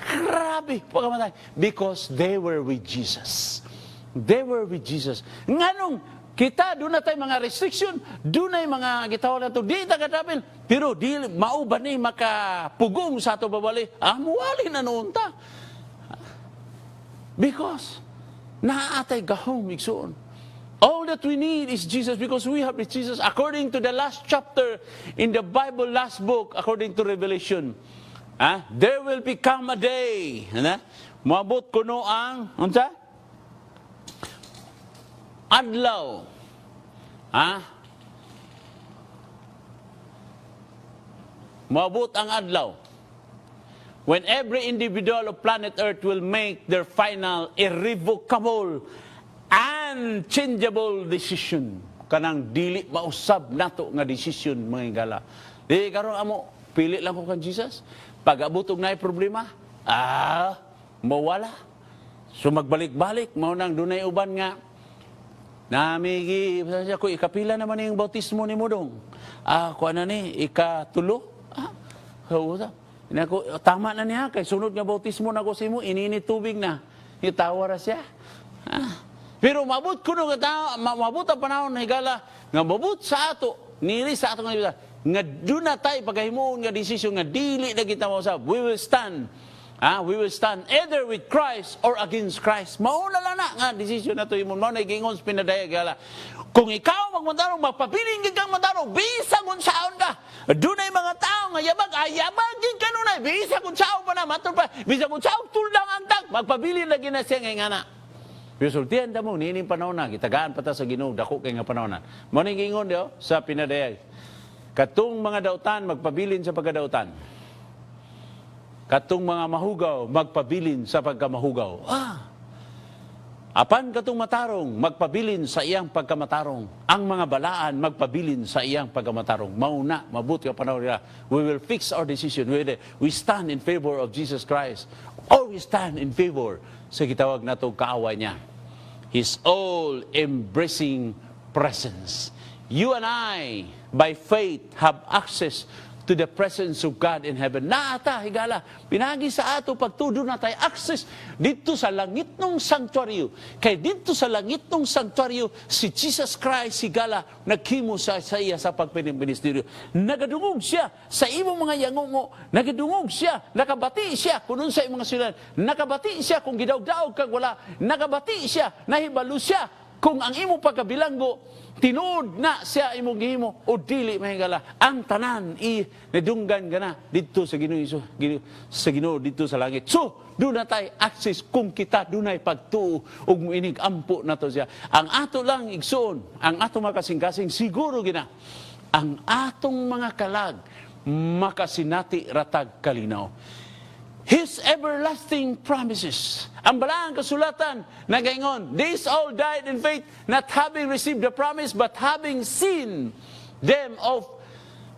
Grabe, pagkamatay. Because they were with Jesus. They were with Jesus. Nganong, kita, doon na tayo mga restriction, doon na mga gitawag na ito, di tagatapin, pero di mauban ni makapugong sa ito babali, muwali na noon ta. Because naatay gahom igsoon. All that we need is Jesus because we have Jesus. According to the last chapter in the Bible, last book, according to Revelation, there will become a day. Moabot kuno ang adlaw. Moabot ang adlaw. When every individual of planet Earth will make their final, irrevocable, unchangeable decision. Kanang dili mausab nato nga decision, mga igala. Di karon amo, pili lang ko kan Jesus. Pag abutog na problema, mawala. So magbalik-balik, maunang dunay uban nga, namigi, ko ikapila naman yung bautismo ni mo dong. Kuha na ni, ikatulo. Tama na niya, kay sunod nga bautismo na ko sa imo, ininit tubig na. Itawa ra siya. Pero mabut ko nung mabut ang panahon na higala, nga mabut sa ato, nili sa ato nga doon na tayo pagkahimuon nga desisyon nga dili na kita mausap. We will stand. We will stand either with Christ or against Christ. Mauna lang na nga desisyon na ito. Mauna igingon sa pinadaya gala. Kung ikaw magmandarong, magpapiling kang mandarong, bisag unsaon ka. Doon ay mga tao nga yabag, yabagin ka nun ay, bisag unsaon pa na, matol pa, bisag unsaon tulang ang tag, magpabilin lagi na siya ngay nga na. Pero sultihan na mo, nining panahon na, kitagaan pa ta sa Ginoo, dako kay nga panahon na. Mauna igingon diyo sa pinadaya. Katong mga dautan, magpabilin sa pagkadautan. Katong mga mahugaw, magpabilin sa pagkamahugaw. Apan katong matarong, magpabilin sa iyang pagkamatarong. Ang mga balaan, magpabilin sa iyang pagkamatarong. Mauna, mabuti ka panahon nila. We will fix our decision. We stand in favor of Jesus Christ. Or we stand in favor sa gitawag na itong kaaway niya. His all-embracing presence. You and I, by faith, have access to the presence of God in heaven. Naata, higala, pinagi sa ato pagtudo na tayo access dito sa langit ng sanctuaryo. Kaya dito sa langit ng sanctuaryo, si Jesus Christ, higala, naghimo sa iya sa pagpiniministeryo. Nagadungog siya sa imong mga yangungo. Nagadungog siya, nakabati siya kung sa imong mga silan. Nakabati siya kung gidaog-daog kag wala. Nakabati siya, nahibalo siya kung ang imo pagkabilanggo tinuod na siya imong gihimo o dili mahingala, ang tanan nadunggan ka na dito sa Ginoo dito sa langit. So doon na tayo access kung kita dunay pagtuo ug muinig ampo nato siya. Ang ato lang igsoon, ang ato makasing-kasing siguro gina ang atong mga kalag makasinati ratag kalinaw. His everlasting promises. Ang balaang kasulatan nagaingon, these all died in faith, not having received the promise, but having seen them of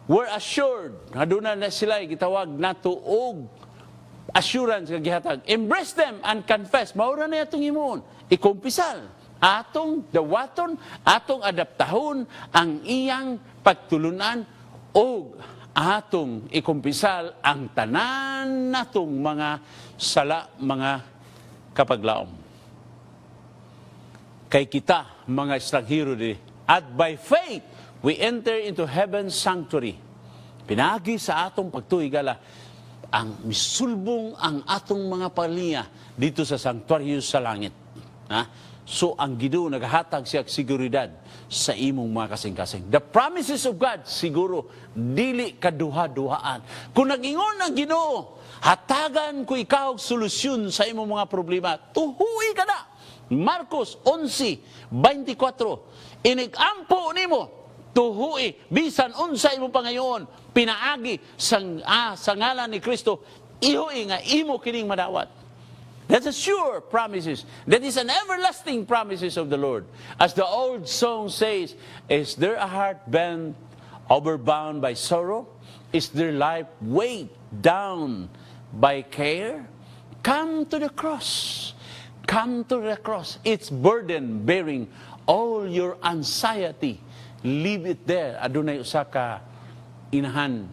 were assured. Aduna na sila gitawag nato og assurance nga gihatag. Embrace them and confess. Maura na atong himuon. Ikumpisal. Atong dawaton, atong adaptahon ang iyang pagtulunan og atong ikumpisal ang tanan natong mga sala, mga kapaglaom. Kay kita, mga estanghero di, at by faith, we enter into heaven's sanctuary. Pinagi sa atong pagtuigala, ang misulbong ang atong mga paliya dito sa sanctuary sa langit. Ha? So, ang Ginoo naghatag siya seguridad sa imong mga kasing-kasing. The promises of God, siguro, dili kaduha-duhaan. Kung nag-ingon ang Ginoo, hatagan ko ikaw solusyon sa imong mga problema, tuhuy ka na. Marcos 11:24, inigampo nimo, tuhuy, bisan unsa imong pangayoon, pinaagi sa ngalan ni Kristo, ihuy nga imo kining madawat. That's a sure promises. That is an everlasting promises of the Lord. As the old song says, is there a heart bent, overbound by sorrow? Is their life weighed down by care? Come to the cross. Come to the cross. It's burden bearing all your anxiety. Leave it there. Adunay usa ka inahan.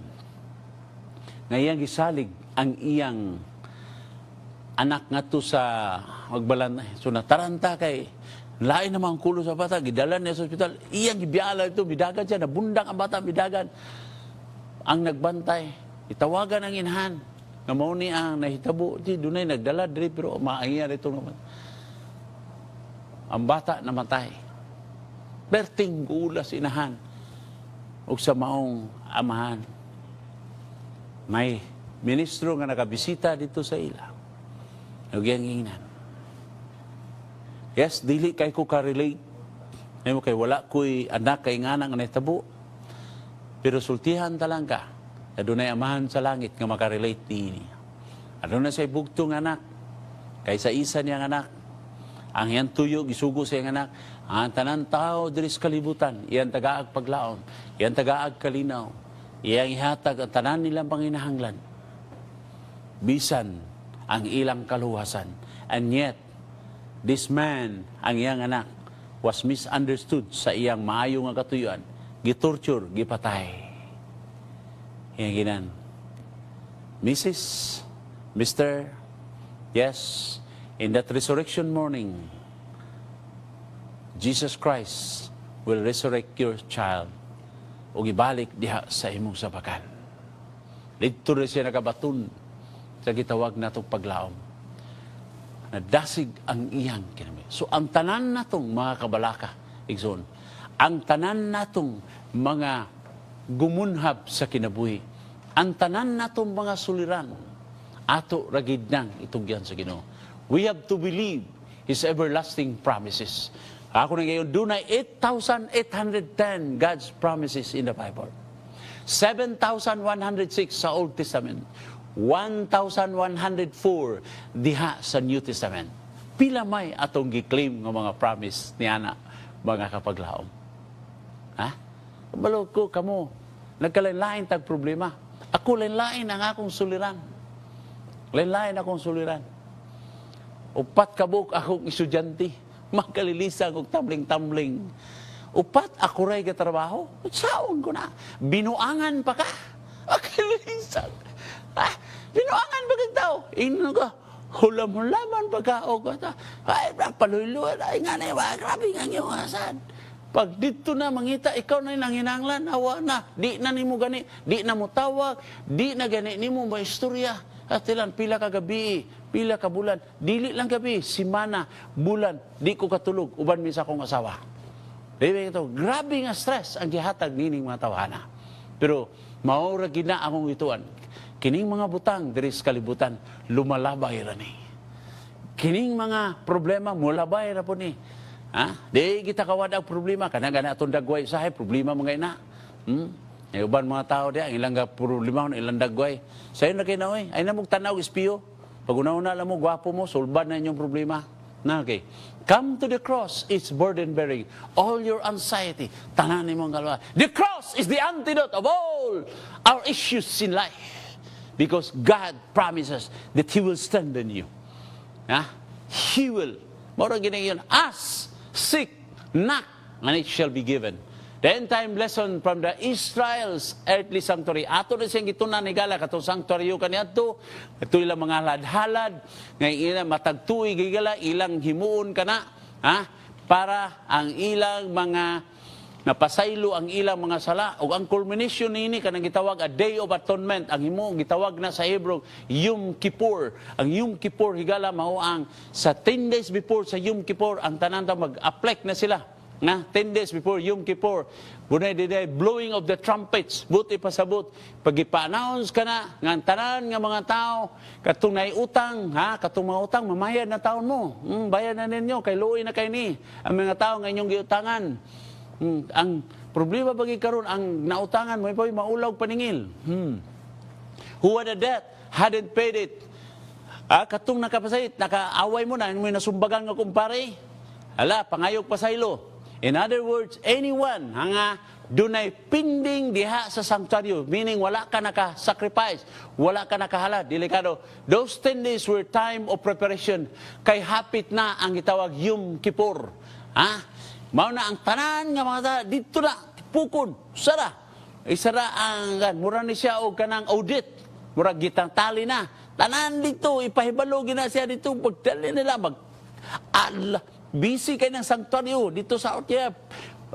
Ngayang gisalig ang iyang anak nga to sa magbalan. So nataranta kay lain namang kulo sa bata, gidalan niya sa ospital, iyang gibiala ito, bidagan siya, nabundang ang bata, bidagan. Ang nagbantay, itawagan ang inahan, nga mao ni ang nahitabo, di dunay nagdala diri pero maahiya ito naman. Ang bata namatay. Perting gulas inahan ug sa maong amahan. May ministro nga nakabisita dito sa ila. Nagyanginan. Yes, dili kay ko ka-relate. Ngayon kay wala ko'y anak kay nga nang nahitabo. Pero sultihan talang ka. Adunay amahan sa langit nga makarelate ni. Adunay say bugtong anak. Kaysa isa niyang anak. Ang iyang tuyo, gisugo sa iyang anak. Ang tanan tao diri sa kalibutan. Iyang tagaag paglaom. Iyang tagaag kalinaw. Iyang ihatag ang tanan nilang panginahanglan. Bisan ang ilang kaluwasan. And yet, this man, ang iyang anak, was misunderstood sa iyang maayo nga katuyuan. Gitorture, gipatay. Iyang ginan. Mrs., Mr., yes, in that resurrection morning, Jesus Christ will resurrect your child o ibalik diha sa imong sabakan. Dito rin siya nakabatun sa gitawag natong paglaom. Nadasig ang iyang kinami. So ang tanan natong mga kabalaka, igsoon, ang tanan natong mga gumunhab sa kinabuhi, ang tanan natong mga suliran, ato ragid nang itugyan sa Ginoo. We have to believe His everlasting promises. Ako na ngayon, dunay 8,810 God's promises in the Bible. 7,106 sa Old Testament. 1,104 diha sa New Testament. Pila may atong giklaim ng mga promise ni Ana, mga kapaglaom. Ha? Balog ko, kamo, nagkalain-lain tag problema. Ako lain-lain ang akong suliran. Lain-lain akong suliran. Upat kabuk akong estudyante. Magkalilisang og tambling-tambling. Upat ako ray katrabaho. Saon ko na. Binuangan pa ka. Magkalilisang. Binuangan ba kang tao? Ino ka, hulam-hulaman pa ka o ka. Ay, paluluan, ay nga na, grabe nga iyong asan. Pag dito na mangita, ikaw na yung nanginanglan, hawa na. Di na ni mo gani, di na mo tawag, di na gani ni mo ba istorya. Atilan, pila ka gabi, pila ka bulan. Dili lang gabi, simana, bulan, di ko katulog, uban mi sa akong asawa. Dili ito, grabe nga stress ang gihatag nining mga tawhana. Pero, maura gina akong ituan. Kining mga butang, diri sa kalibutan, lumalabay ra ni. Kining mga problema, mulabay ra po ni. Ha? Di kita kawad ang problema, kanang-gana itong dagway sahay, problema mga ina. Uban mga tao di, ang ilang problema, ilang dagway. Sa'yo na kayo na, ay na mong tanaw, espiyo. Pag una-una lang mo, gwapo mo, sulban na inyong problema. Na, okay. Come to the cross, it's burden bearing. All your anxiety, tananin mo ang kalwa. The cross is the antidote of all our issues in life. Because God promises that He will strengthen you. Ha? He will. Mora ginayon, ask, seek, knock, and it shall be given. The end-time lesson from the Israel's earthly sanctuary. Ato na siyang gitunan ni Gala, katong sanctuary kaniya ito. Ito ilang mga halad-halad, ngayon ilang matagtuig, ilang himuon ka na, ha? Para ang ilang mga napasaylo ang ilang mga sala. O ang culmination nini, kanang gitawag a Day of Atonement. Ang himo, gitawag na sa Hebrew, Yom Kippur. Ang Yom Kippur, higala, mao ang sa 10 days before sa Yom Kippur, ang tanan mag-afflict na sila. Na 10 days before Yom Kippur, bunay diday blowing of the trumpets, buti pasabot, pag ipa-announce ka na, nga tanan nga mga tao, katong naiutang, ha, katong mga utang, mamayad na taon mo, bayad na ninyo, kay luoy na kay ni, ang mga tao nga inyong giutangan. Ang problema bagi karon ang nautangan mo, ipay maulaw paningil. Who had a debt, hadn't paid it. Katong nakapasayit, nakaaway mo na, may nasumbagan nga kumpare, ala, pangayog pasaylo. In other words, anyone nga dunay pinding diha sa sanctuaryo, meaning wala ka naka-sacrifice, wala ka nakahalad, delikado. Those 10 days were time of preparation. Kay hapit na ang gitawag Yom Kippur. Mao na ang tanan nga mga dito na, pukon, sara. Isara ang, mura ni siya o kanang audit. Mura gitang tali na. Tanan dito, ipahibalogin na siya dito, pagdali nila, busy kayo ng sanctuaryo dito sa Outyev.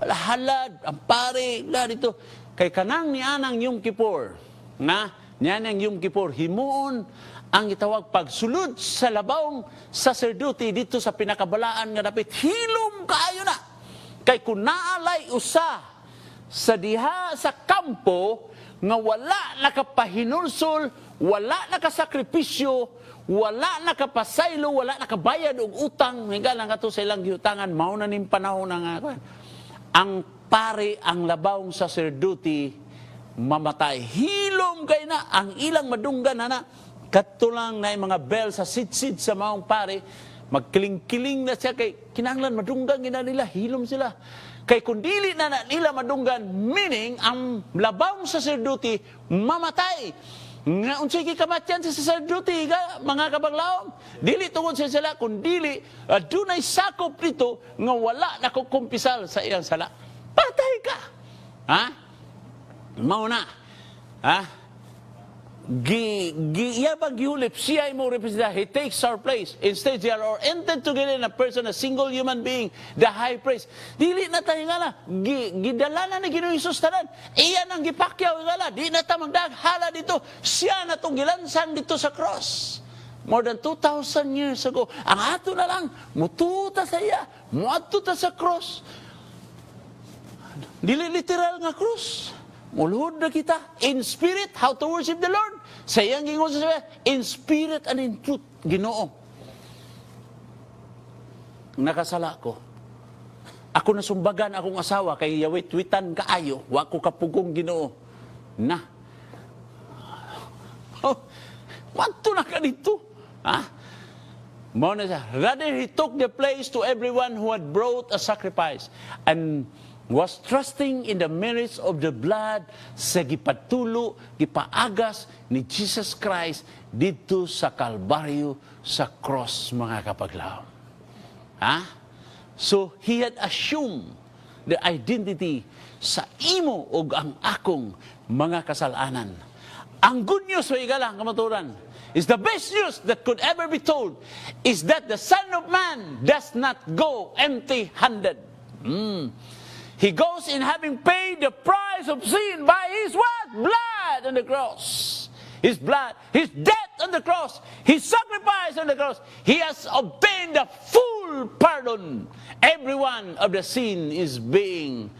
Halad, ang pare, dito. Kay kanang ni anang Yom Kippur, niyan ang Yom Kippur, himuon ang itawag pagsulod sa labawng sacerdote dito sa pinakabalaan nga dapit. Hilom kaayo na. Kay kung naalay usa sa diha sa kampo nga wala nakapahinulsol, wala nakasakripisyo, wala nakapasaylo, wala nakabayad og utang, hingga lang ato sa ilang giutangan, mao na ning panahon nga ang pare, ang labawng sacerdote mamatay. Hilom kay na ang ilang madunggan na katulang na mga bell sa sidsid sa maong pare, magkiling-kiling na siya kay kinahanglan madunggan gina nila, hilom sila. Kay kung dili na nila madunggan, meaning ang labawng sacerdote mamatay. Nga unsay gikamatyan sa sacerdote mga kabanglaom, dili tungod sa sala kun dili dunay sakop nito nga wala nakukumpisal sa iyang sala, patay ka. Mao na iyabang gihulip siya mo representa. He takes our place. Instead, they are oriented together in a person, a single human being, the high priest. Dili na tayo nga na, gidala na Ginoong Hesus tanan. Iyan ang gipakyaw nga di na tamang daghala dito. Siya na itong gilansang dito sa cross. More than 2,000 years ago. Ang ato na lang, mututa sa iya, muatuta sa cross. Dili literal nga cross. Mulhod na kita. In spirit, how to worship the Lord. Sa iyang gingon sa sabi, in spirit and in truth, Ginoo. Nakasala ko. Ako nasumbagan akong asawa, kay yawit-witan kaayo, wa ko kapugong Ginoo. Wanto na ka dito? Rather, he took the place to everyone who had brought a sacrifice and was trusting in the merits of the blood sa gipatulo, gipaagas ni Jesus Christ dito sa Kalbaryo, sa cross, mga kapaglaom. So, he had assumed the identity sa imo o ang akong mga kasalanan. Ang good news, o igalang kamaturan, is the best news that could ever be told is that the Son of Man does not go empty-handed. He goes in having paid the price of sin by His what? Blood on the cross. His blood, His death on the cross, His sacrifice on the cross, He has obtained the full pardon. Every one of the sin is being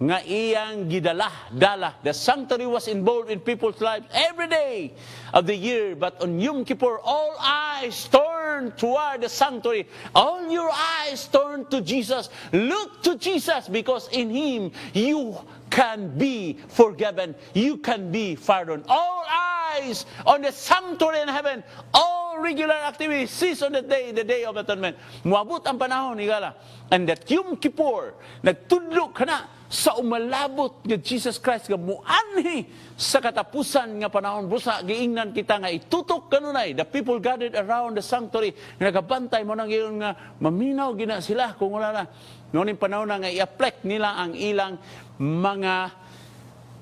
nga iyang dala. The sanctuary was involved in people's lives every day of the year. But on Yom Kippur, all eyes turn toward the sanctuary. All your eyes turn to Jesus. Look to Jesus, because in Him you can be forgiven. You can be pardoned. All eyes on the sanctuary in heaven. All regular activities cease on the day of atonement. Muabot ang panahon, higala. And that Yom Kippur, nagtudlo ka na sa umalabot nga Jesus Christ nga muanhi sa katapusan nga panahon. Busa, giingnan kita nga itutok kanunay. The people gathered around the sanctuary. Nagabantay mo nang iyon nga maminaw gina sila kung wala na. Noon yung panahon na nga i-afflict nila ang ilang mga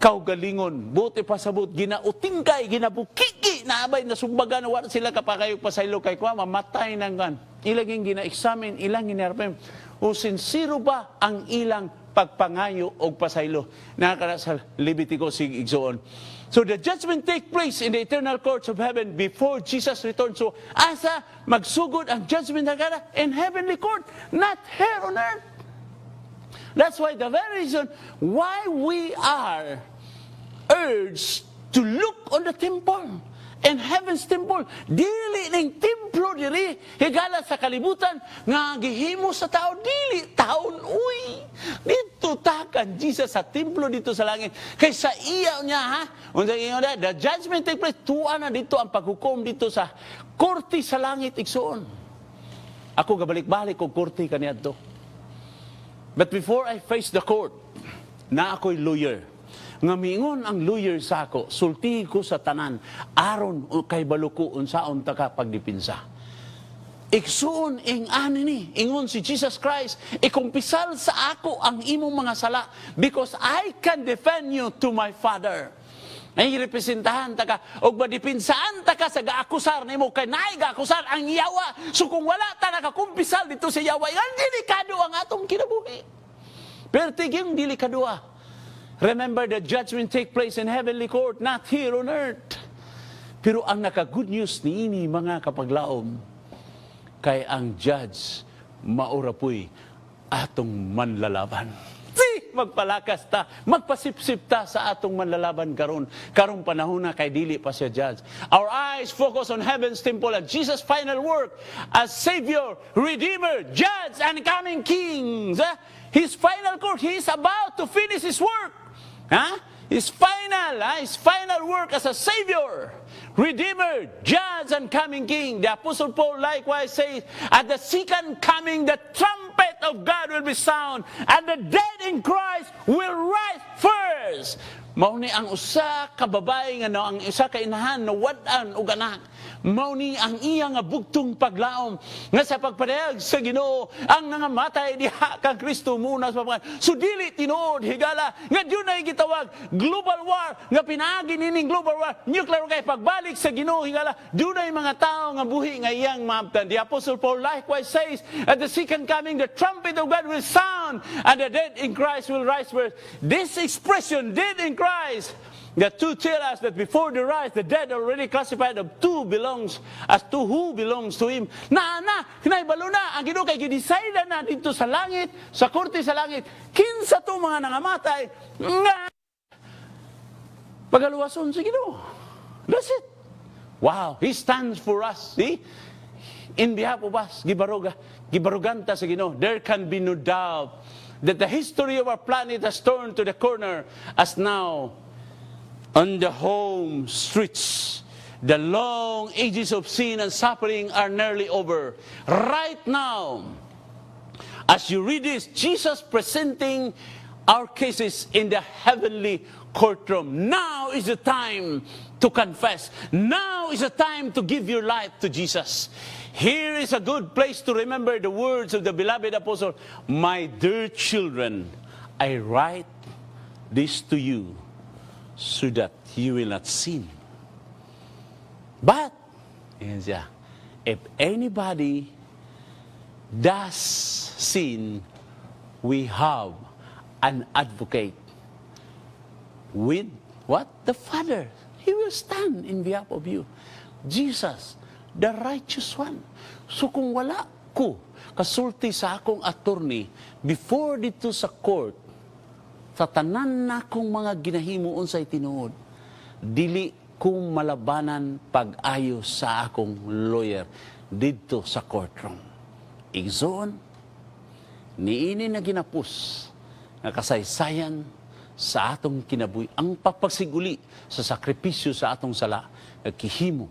kaugalingon. Buti pasabot, ginautingkay, ginabukiki, naabay, nasumbagan, wala sila kapakayo pasaylo kay kwa, mamatay ng gan. Ilang yung gina-examine, ilang ginarapin. O sincero ba ang ilang pagpangayo o pasaylo? Nakakala sa Leviticus igsoon. So the judgment take place in the eternal courts of heaven before Jesus returns. So asa magsugod ang judgment na gana in heavenly court, not here on earth. That's why the very reason why we are urged to look on the temple and heaven's temple. Dili ning templo diri higala sa kalibutan nga gihimo sa tao, dili taon uy. Dito takan Jesus sa templo dito sa langit. Kay sa iya niya ha. Unsa ingon the judgment take place tuwa na dito ang paghukom dito sa korte sa langit igsoon. Ako gabalik-balik og korte kaniadto. But before I face the court, na ako'y lawyer. Nga mingon ang lawyer sa ako, sulti ko sa tanan, aron kay baluko unsaon ta ka pagdipinsa. Iksuon ing ani ni, ingon si Jesus Christ, ikumpisal sa ako ang imong mga sala, because I can defend you to my Father. Ay representahan ta ka og madipinsaan ta ka sa gaakusar nimo kay naay gaakusar ang yawa. So kung wala ta nakakumpisal dito sa yawa, yan delikado ang atong kinabuhi. Pero tiging delikado. Remember, the judgment take place in heavenly court, not here on earth. Pero ang naka-good news niini mga kapaglaom, kay ang judge maurapoy atong manlalaban. Magpalakas ta, magpasipsip ta sa atong manlalaban karong panahon na kay dili pa siya judge. Our eyes focus on heaven's temple and Jesus' final work as Savior, Redeemer, Judge, and coming King. His final court, He is about to finish His work. His final work as a Savior, Redeemer, Judge, and coming King. The Apostle Paul likewise says, at the second coming, the trumpet of God will be sound, and the dead in Christ will rise first. Mauni ang usa ka babae nga ang usa ka inahan na wad-an og anak. Mauni ang iya nga bugtong paglaom nga sa pagpadayag sa Ginoo ang nangamatay diha kang Kristo muna sa pagpan. So dili tinuod higala nga dunay gitawag global war nga pinaagi nining global war nuclear kay pagbalik sa Ginoo higala dunay mga tao nga buhi nga iyang maabtan. The Apostle Paul likewise says, at the second coming the trumpet of God will sound and the dead in Christ will rise first. This expression, dead in Christ, the two tell us that before the rise, the dead are already classified of two belongs as to who belongs to Him. Kinaibalo na, ang Ginoo kay gideside na dito sa langit, sa korte sa langit, kinsa to mga nangamatay, nga pagaluwason sa Ginoo. That's it. Wow, He stands for us. See? In behalf of us, gibaruganta sa Ginoo. There can be no doubt that the history of our planet has turned to the corner as now on the home streets. The long ages of sin and suffering are nearly over. Right now, as you read this, Jesus presenting our cases in the heavenly courtroom. Now is the time to confess. Now is the time to give your life to Jesus. Here is a good place to remember the words of the beloved apostle. My dear children, I write this to you so that you will not sin. But, if anybody does sin, we have an advocate with what? The Father. He will stand in behalf of you. Jesus, the righteous one. So kung wala ko kasulti sa akong attorney before dito sa court, sa tanan na kong mga ginahimuon sa tinuod, dili kong malabanan pag-ayo sa akong lawyer dito sa courtroom. Igsoon, niini na ginapos nga kasaysayan sa atong kinabuhi, ang papagsiguli sa sakripisyo sa atong sala, kihimo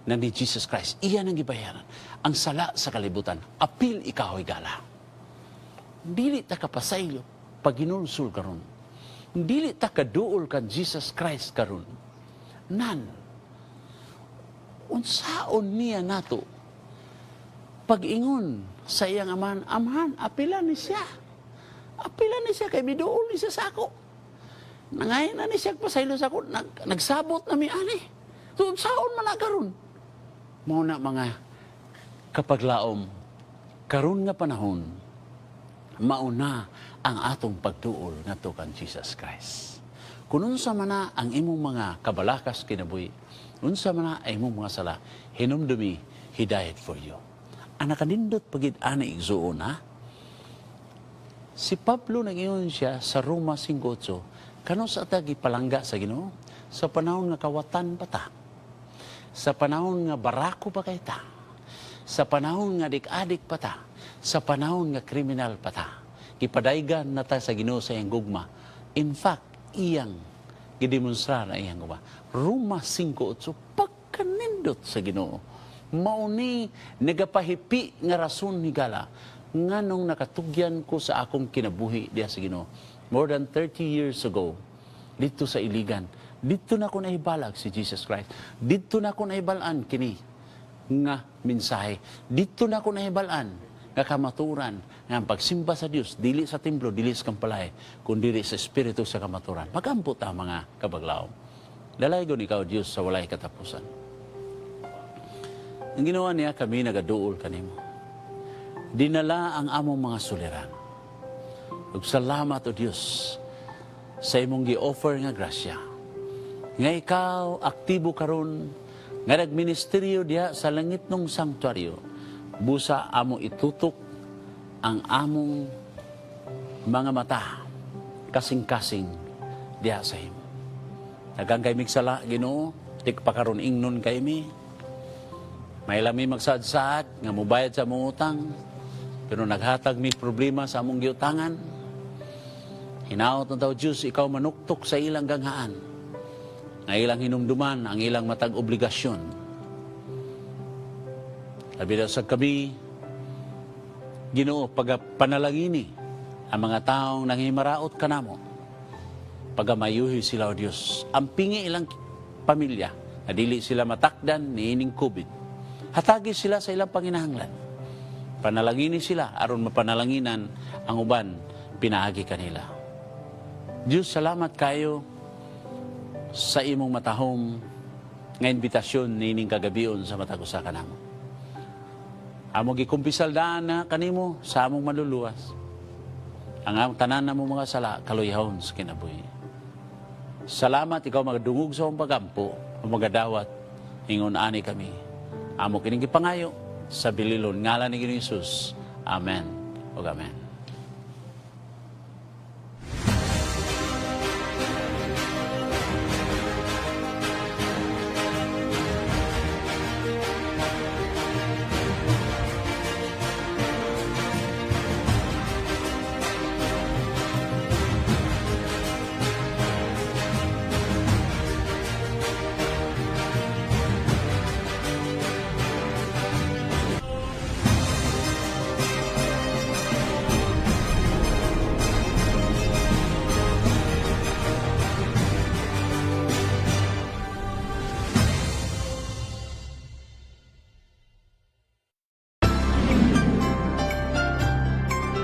na ni Jesus Christ. Iyan ang gibayaran. Ang sala sa kalibutan. Apil ikaw gala. Dili ta kapasaylo pag ginulsul karon. Dili ta kaduol kan Jesus Christ karon. Nan. Unsaon niya nato pag-ingon sa iyang amahan, apilan ni siya. Apilan ni siya kay biduol ni siya sa ako. Nangayon na ni siya pasaylo sa ako. Nagsabot na mi ani. So, unsaon man na karon? Muna mga kapaglaom, karon nga panahon, mauna ang atong pagtuol nga to kan Jesus Christ. Kung unsa man na ang imong mga kabalakas kinabuhi, unsa man na ang imong mga sala, hinumdumi, He died for you. Ang nakanindot pagid ani igsuon ha? Si Pablo nag-ingon siya sa Roma 5:8, kano sa atagi palangga sa Ginoo sa panahon nga kawatan pa ta, sa panahon nga barako pa kay ta, sa panahon nga dik-adik pa ta, sa panahon nga kriminal pa ta, ipadaygan na ta sa Ginoo sa iyang gugma. In fact, iyang gidemonstra na iyang gugma. Roma 5:8, pagkanindot sa Ginoo, mauni nagapahipi nga rason ni gala nganong nakatugyan ko sa akong kinabuhi diya sa Ginoo. More than 30 years ago, dito sa Iligan, dito na ko naibalag si Jesus Christ. Dito na ko naibalaan kini nga mensahe. Dito na ko naibalaan nga kamaturan nga ang pagsimba sa Dios dili sa templo, dili sa kampalay, kundi sa espiritu sa kamaturan. Magampot ang mga kabaglaom. Dalaygon ikaw Dios sa walay katapusan. Ang ginawa niya, kami nagaduol kanimo. Dinala ang among mga suliran. Ug salamat o Dios sa imong gi-offer nga grasya. Nga ikaw aktibo karon nga nagministeryo diha sa langit ng sanktuaryo. Busa amo itutok ang among mga mata kasing-kasing diha sa imo. Daghang kay migsala Ginoo, dik pa karon ingnon kay mi. May lami magsaad-saad nga mobayad sa among utang, pero naghatag mi problema sa among giutangan. Hinaot na daw Diyos, ikaw manuktok sa ilang ganghaan, nga ilang hinumduman ang ilang matag obligasyon. Sabi daw sa kami, Ginoo, pagpanalangini ang mga taong nanghimaraot kanamo, pagamayuhi sila o Diyos, ampingi ilang pamilya, na dili sila matakdan ni ining COVID. Hatagi sila sa ilang panginahanglan. Panalangini sila, aron mapanalanginan ang uban, pinaagi kanila. Diyos, salamat kayo sa imong matahom nga imbitasyon ni ining kagabion sa matag usa kanamo. Amo gikumpisal daan na kanimo sa among maluluwas. Ang tanan namo mga sala kaluyahon sa kinabuhi. Salamat ikaw magdungog sa among pagampo o magadawat ingon ani kami. Amo kining gipangayo sa bililon ngalan ni Ginoong Hesus. Amen. Ug amen.